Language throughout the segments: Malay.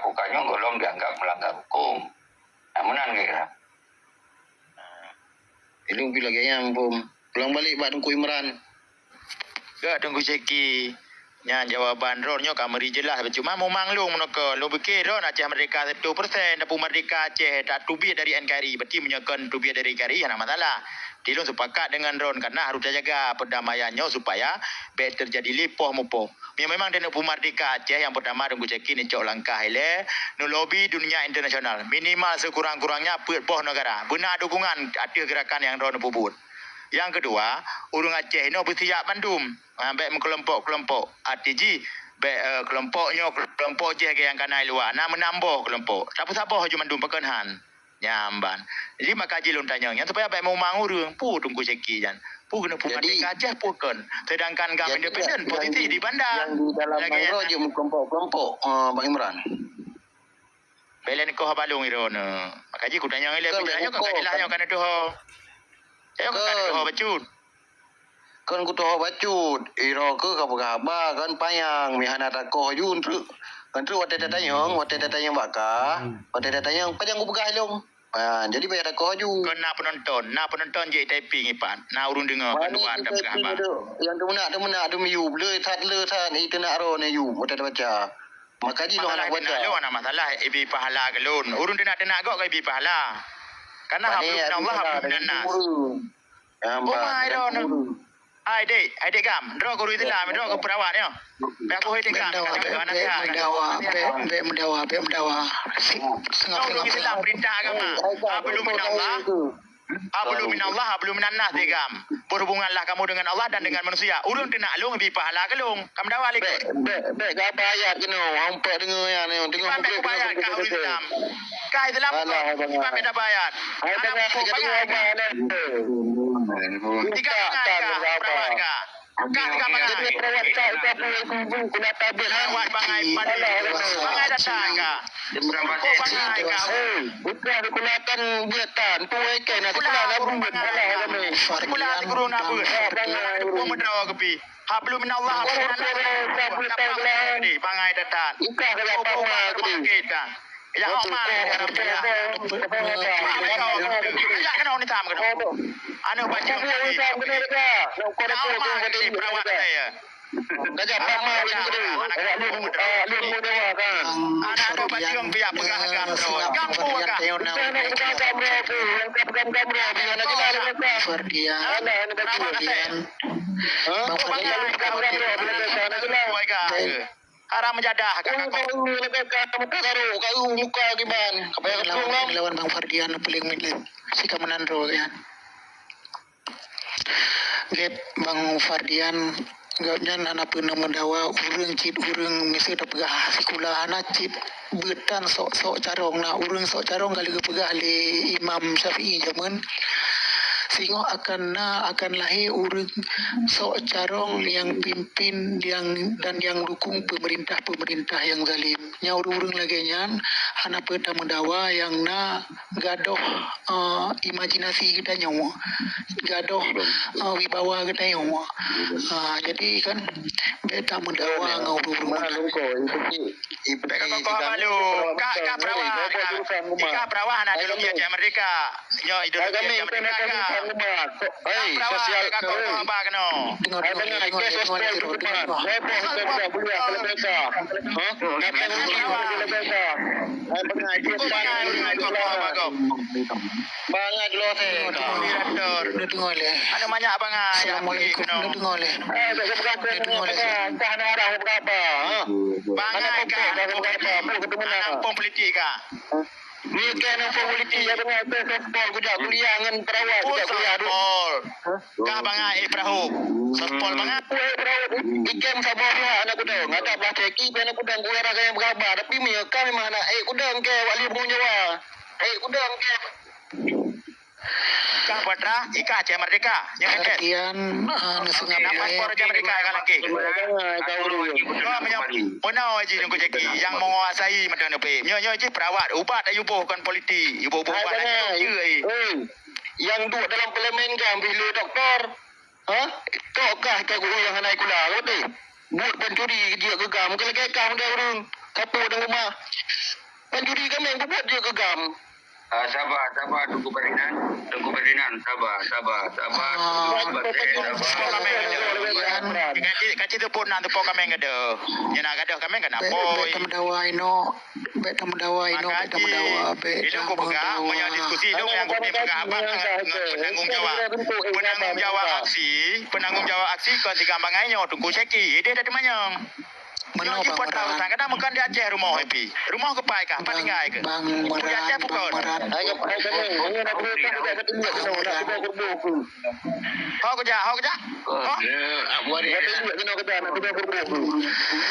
dilakukannya belum dianggap melanggar hukum. Namunan kira. Itu bila kayaknya pulang balik Pak Tengku Imran. Gak tunggu ceki. Nya jawaban ronyo kamari jelas cuma mau manglung menoko lo fikir ron Aceh merdeka 1% dapu merdeka Aceh tak tubi dari NKRI berarti menyekan tubi dari NKRI ada masalah. Dilung sepakat dengan ron karena harus jaga perdamaiannya supaya baik terjadi lipoh mupoh. Memang dan merdeka Aceh yang pertama tunggu ceki ni cok langkah ile nu lobby dunia internasional minimal sekurang-kurangnya poh negara benar dukungan ada gerakan yang ron pubut. Yang kedua, urang Aceh ni bersiap bandum. Baik kelompok-kelompok ATG, baik kelompok je yang kanai luar. Nak menambah kelompok. Siapa-siapa haju bandum pekenhan. Nyamban. Jadi maka jilun tanya yang supaya baik mau mangurung, pu tunggu ceki jan. Pu kena pu merdeka Aceh pu kan. Sedangkan kami independen posisi di bandar. Yang di dalam mangro je kelompok-kelompok Bang Imran. Belen ko habalung irona. Maka ji ku tanya ngile ku tanya kan jelas yang kana doh. Saya kan doh bacut. Kan ku tahu bacut, iro ke kabar kan payang mihana takoh jun tu. Kan tu wate datanyong baka, wate datanyong pajang ku begah long. Jadi bayar takoh ju. Kan nak penonton je typing ipan. Nak urun dengar kedua ada berapa. Yang tu menak tu miyu le that itu nak ro ne yu wate baca. Maka ji lo nak baca. Lo ana masalah ibi pahala ke lon. Urun dia nak gok ke ibi pahala. Karena hablum Allah hablum nas. Mai ron. Ai dek gam, dro ko ruiti la, dro ko perawat yo. Ba ko hoy tingkam, anak ya. Mendawa. Setengah Islam perintah agama. Belum minallah, belum minannas degam. Berhubunganlah kamu dengan Allah dan dengan manusia. Urun kena long bi pahala ke long. Kam dawa lik. Bek apa ayat keno, ampak dengar ya ne, tengok muka bayat ka Islam. Ka Islam ko beda bayat. Ana ko bayat. Tiga perawat ka. Tiga perawat ka kuna tabir perawat bangai bangai datang ka. Bangai ka. Bukan kulatan biatan tuai kena kulatan bumbet Kulat corona apa? Ko medraw kepi. Hablum minallah ni bangai datang. Ika kalau apa kita. Ya amal ya ya kena ni tam kena. Anu baca ni. Perawat saya. Gajah pama anak baca yang biar pegang kampung ka. Haram menjadah muka giban lawan Bang Fardian paling milik sikap menandro ya. Get Bang Fardian gapnya anak pernah mendawa urang mesti dah pegah sekolah anak cit betan sok carong na urang sok carong kali pegah le Imam Syafi'i zaman sehingga akan lahir urang sok carong yang pimpin yang dukung pemerintah yang zalim nya urang lagi nyan hana pernah mendawa yang gadoh imajinasi kita nyawa gadoh wibawa kita nyawa jadi kan beta mendawa ngau Kak perawat anak dulu dia mereka nyo ideologi mereka sosial apa kena banget lo ada banyak banget Assalamualaikum banyak politik kah ni kan politik ya dengan sport kuliah dengan perawat kuliah kah bangai perahu sport banget ikan sabarnya anak kudang ada baca ki anak kudang gue raga yang berkabar tapi mereka memang anak kudang ke wali punya kudang ke kah patra ika Aceh merdeka yang Fardian nesengap paspor Aceh merdeka kalangki Pernah aja nunggu ceki yang menguasai macam mana pe. Nyo je perawat ubat ayu bukan politik. Ibu ubat yang duduk dalam parlimen kan bila doktor. Tokah ke guru yang naik kula betul. Buat pencuri dia gegam ke lagi kam dia urang. Kapu dalam rumah. Juri kami yang buat dia gegam. Sabar, tunggu Ferdinand, sabar. Tunggu sabar. Kaci tu pun nanti pok kami ada. Yang nak ada kami kan apa? Betam dawai no. Betam dawai no. Betam dawa. Itu aku pegang, punya diskusi itu yang aku pegang apa penanggung jawab aksi ketika bangainya tunggu ceki. Dia dari mana? Yang Bang pun tahu Meran. sangat bukan di Aceh rumah happy. Rumah ke pai kah? Paling ngai ke? Bang Di Aceh Meran. bukan. Ayo nak Hau kerja. Buat dia.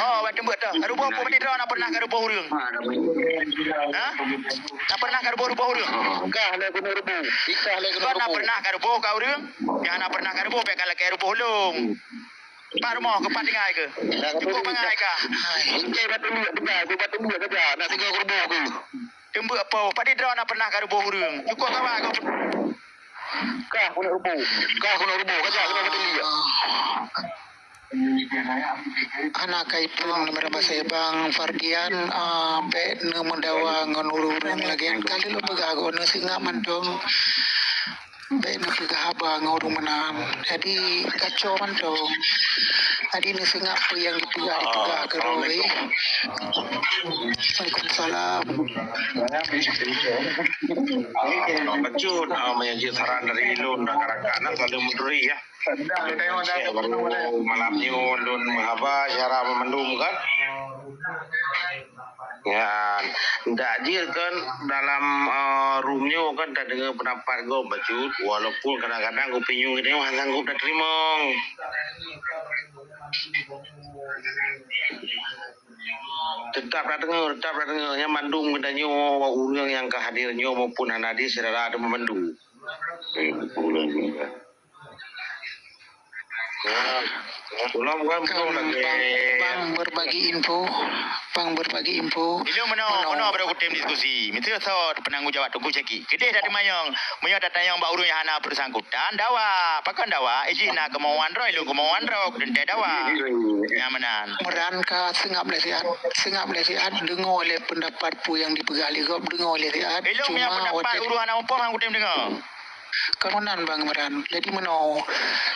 Oh, macam buat dah. Rupa apa benda nak pernah ke rupa hurung? Ha? Tak pernah ke rupa hurung? Kah lah kena rebu. Ikah lah kena Kau nak rebu. pernah ke rupa kau hurung? Yang nak pernah ke rupa kalau ke rupa hulung. Pak rumah ke pak tinggal ke? Cukup pangai ke? Okey batu buat kerja. Nak tinggal rebu ke? Tembuk apa? Pak dia nak pernah ke rupa hurung. Cukup kawan kau. Kah kena rebu. Kerja kena betul dia. Anak kaitun meraba saya Bang Fardian be ne mendawa ngonururang lagi kali lo begago ne singa mantong be ne pegahaba ngurung menan jadi kacau mantong adi ne singa pe yang dipegah keroi. Waalaikumsalam. Bacut, menyaji saran dari Lun dan kanak-kanak selalu menduri ya. Malam ni Lun mahaba cara memendum kan. Ya, ndak je kan dalam roomnya kan tak dengar pendapat kau Bacut. Walaupun kadang-kadang kau pinyung kita yang sanggup dah terima. Tetap dah dengar yang mandung katanya orang yang kehadirnya maupun anak dia secara ada memandu. Pulang kan belum lagi. Bang berbagi info. Ini mana pada kutem diskusi. Mesti so penanggung jawab tunggu ceki. Kedai dah dimayang. Munya dah tayang ba urung yang hana bersangkutan dawa. Pakan dawa izin nak kemauan roy lu kemauan roy dan dawa. Nyamanan. Meran ka sengap lesiat dengar oleh pendapat pu yang dipegali kau dengar oleh lesiat Elok punya pendapat uruhan apa hang kutem dengar. kawanan Bang Meran. Jadi meno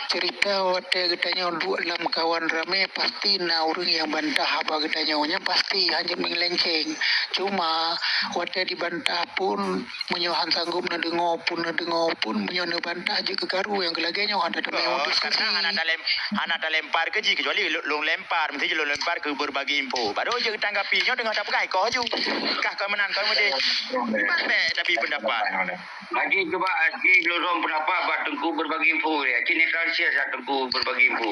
cerita wate getanya dua dalam kawan rame pasti na orang yang bantah apa getanya nya pasti hanya mengelenceng. Cuma wate dibantah pun menyohan sanggup na dengar pun menyo na bantah je kegaru yang kelaganya ada Oh, karena anak dah lempar ke ji kecuali long lempar mesti je long lempar ke berbagi info. Baru je tanggapinya dengan tak pegai kau ju. Kah kau menang kau mesti. Tapi pendapat. Lagi cuba lorong pendapat buat Tengku berbagi info ya. Kini transia saat Tengku berbagi info.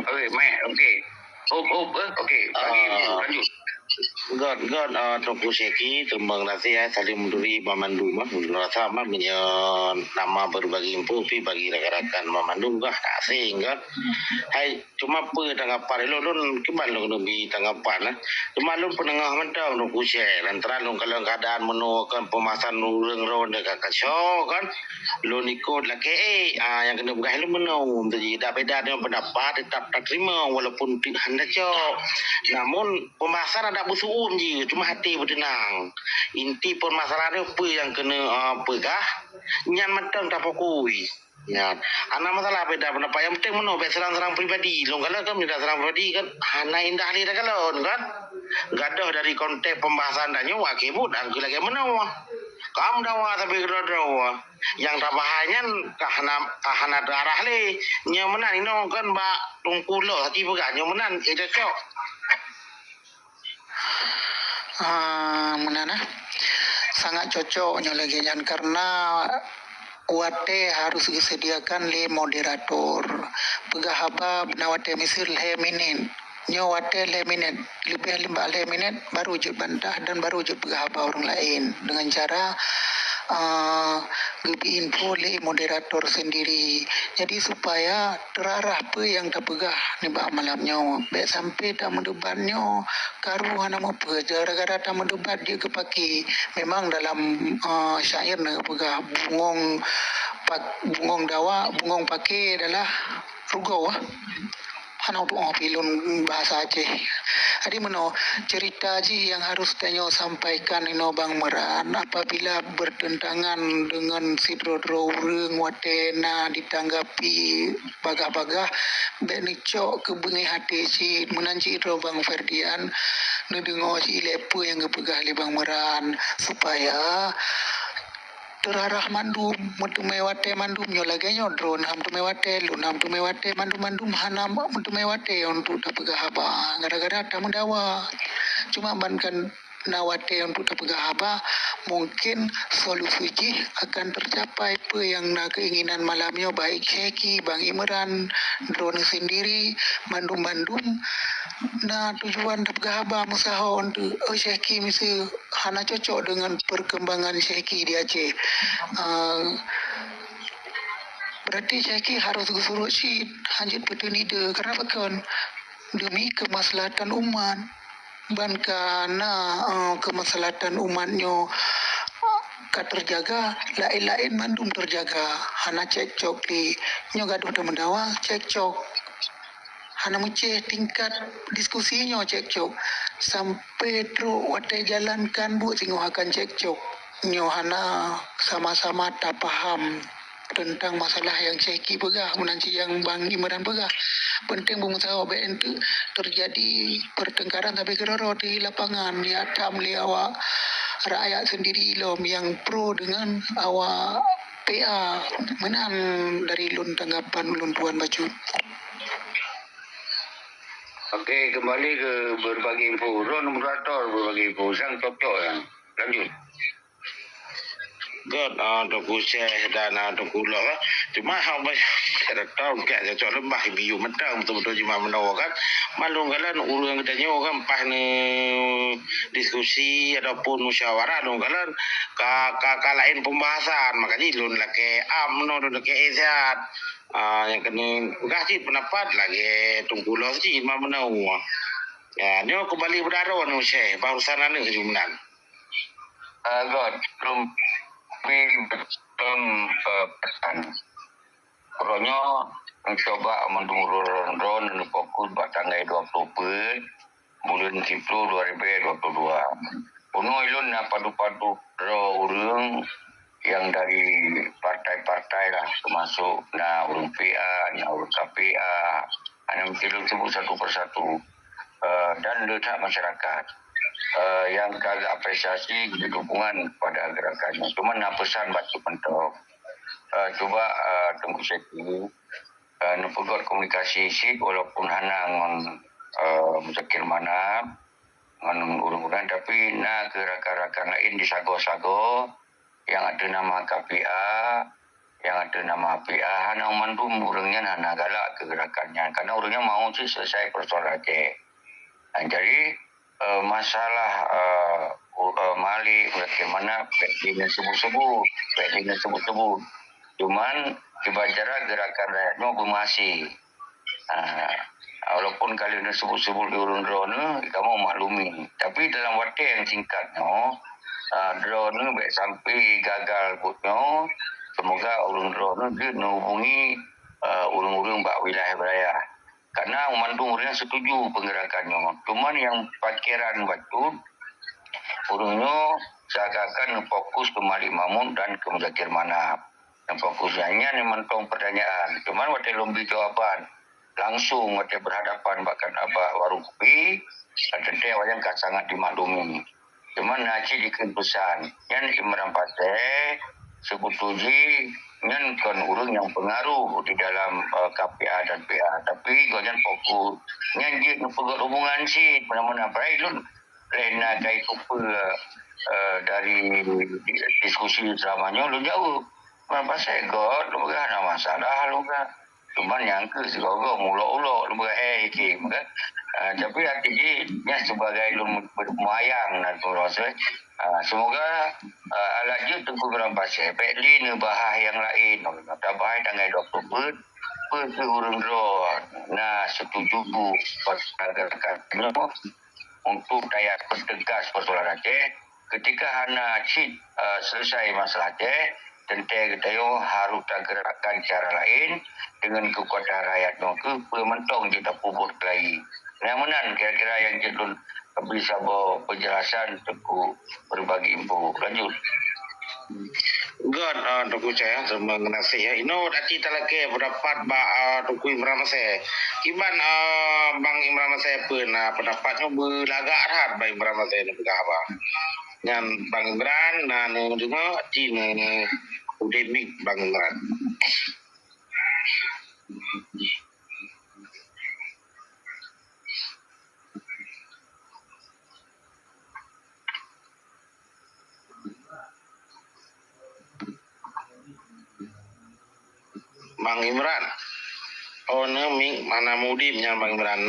Okey, okey. Okey, bagi info lanjut. God, Tungku Seki, Tumbang Nasi, saling menduri Mamandu, rasa mah punya nama berbagi info, pi bagi rakan-rakan Mamandu, kah tak asing kan? Hai, cuma apa tanggapan lu kiban lu lebih tanggapan cuma lu penengah mentau Tungku Seki, lantaran lu kalau keadaan menuakan pemasan urang ron dekat kacau kan, lu ikut lagi yang kena bergaya lu menau, jadi tak beda dengan pendapat tetap tak terima walaupun hendak cok, namun pemasan ada bersuun je, cuma hati bertenang. Inti permasalahan apa yang kena pegah, nyan matang tak pokoi. Ya, anak masalah beda pendapat yang penting mana serang-serang pribadi. Long kalau kan tidak serang pribadi kan, hana indah ni dah kalau kan. Gadah dari konteks pembahasan dan nyawa kebut aku lagi mana kamu dawa tapi dawa yang tabahannya kahana darah le nyamenan ino kan mbak tungkulo hati pegah nyamenan itu cok. Menana sangat cocoknya lagi karena wate harus disediakan le moderator pegahaba nawate misir le minit nyo wate le minit lebih 5 minit baru je bantah dan baru je pegahaba orang lain dengan cara lebih info le moderator sendiri jadi supaya terarah apa yang tak pegah ni ba malamnya baik sampai tak mendebatnya karu hana mau peja gara-gara tak mendebat dia kepaki memang dalam syair na pegah bungong dawa bungong pake adalah rugau Hana untuk pilun bahasa Aceh. Adi meno cerita ji yang harus Tanyo sampaikan ino Bang Meran apabila bertentangan dengan sidro-dro urang watena ditanggapi bagah-bagah beni cok kebengi hati si menanci ro Bang Ferdian nedengo si lepo yang kepegah li Bang Meran supaya terarah mandum mutumewate mandum nyo lagi nyo drone ham tumewate lunam tumewate mandum hanam mutumewate untuk tapegah haba gara-gara tamu dawa cuma bankan nawate untuk tapegah haba mungkin solusi akan tercapai apa yang na keinginan malamnya baik Syeki Bang Imran drone sendiri mandum nah tujuan tapegah haba musaho untuk Syeki misi hana cocok dengan perkembangan Syeki di Aceh. Berarti Syeki harus gusuruh si hanjit betul ide karena bakon demi kemaslahatan umat ban kana kemaslahatan umatnya terjaga lain-lain mandum terjaga hana cekcok di nyo gaduh mendawa cekcok hana muncul tingkat diskusinya cekcok sampai terus wate jalankan bu singo akan cekcok nyo hana sama-sama tak paham tentang masalah yang Syeki begah menanci yang Bang Imran begah penting pengusaha BN itu terjadi pertengkaran tapi keroro di lapangan ya tam li awak rakyat sendiri lom yang pro dengan awak PA menang dari lun tanggapan lun Tuan Bacut. Okey, kembali ke berbagi info. Ron moderator berbagi info. Sang cocok ya. Lanjut. God, Tuku Syekh dan Tuku Lok lah. Cuma hamba saya tahu kan saya cakap lembah biu mentang betul-betul cuma menawa kan. Malung kalan urang katanya orang pas ni diskusi ataupun musyawarah dong kalan lain pembahasan makanya lun laki no laki sehat. Yang kena kasih pendapat lagi Tuku Lok sih cuma menawa. Ya, ni kembali berdarah ni Syekh barusan ni kejumanan. God, belum betul pesan. Orangnya mencoba menurun drone dan fokus pada tanggal 2 Oktober bulan 10 2022. Uno ilun padu-padu ro urang yang dari partai-partai lah termasuk urang PA, urang KPA, hanya mesti sebut satu persatu dan letak masyarakat. Yang kagak apresiasi dukungan kepada gerakannya. Cuma nak pesan baca pentok. Cuba tunggu Syeki. Nupegot komunikasi sih walaupun hanang Muzakir Manap dengan urang-urang tapi nak gerakan-gerakan lain di sago-sago yang ada nama KPA, yang ada nama PA, hanang mandum urangnya hana galak ke gerakannya karena urangnya mau sih selesai persoalan Aceh. Jadi masalah Malik bagaimana backlinnya sebut-sebut cuman dibacara gerakan rakyatnya masih walaupun kalian sebut-sebut di urun drone kamu maklumi tapi dalam waktu yang singkatnya drone baik sampai gagal putnya semoga urun drone dia menghubungi urung-urung bak wilayah beraya karena Mandung orang setuju penggerakannya. Cuman yang pakiran Bacut, urungnya seakan fokus ke Malik Mamun dan ke Muzakir Manap. Yang fokusnya ni mentong pertanyaan. Cuman waktu lombi jawaban. Langsung waktu berhadapan bahkan abah warung kopi. Tentu yang sangat dimaklumi. Cuman Naci dikirim pesan. Yang Imran Pasir sebut tuji ngan kon urang yang pengaruh di dalam KPA dan PA tapi gojan fokus ngan dia pegot hubungan sih mana-mana baik lun lena kai kupu dari diskusi dramanya lu jauh apa saya god lu kan ada masalah lu kan cuman yang ke segogo mulo-ulo lu iki kan tapi artinya sebagai lu bermayang dan proses semoga lanjut tengku berambasnya baikli nebahah yang lain tabahai tanggal 2 Oktober urung drone setuju bu pergerakannya untuk daya pertegas persoalan Aceh ketika hana cik selesai masalah Aceh tentang kita yo harus gerakkan cara lain dengan kekuatan rakyat no ke pementong kita puput lagi. Yang mana kira-kira yang kita bisa bawa penjelasan untuk berbagi info lanjut. God, tuku saya mengenai ya. Ino dati talake pendapat tuku Imran saya. Kiban Bang Imran saya pun pendapatnya berlagak rahat Bang Imran saya ni apa. Yang Bang Imran dan juga Cina Udemik Bang Imran. Bang Imran. Oh, ne ming mana mudim nya Bang Imran.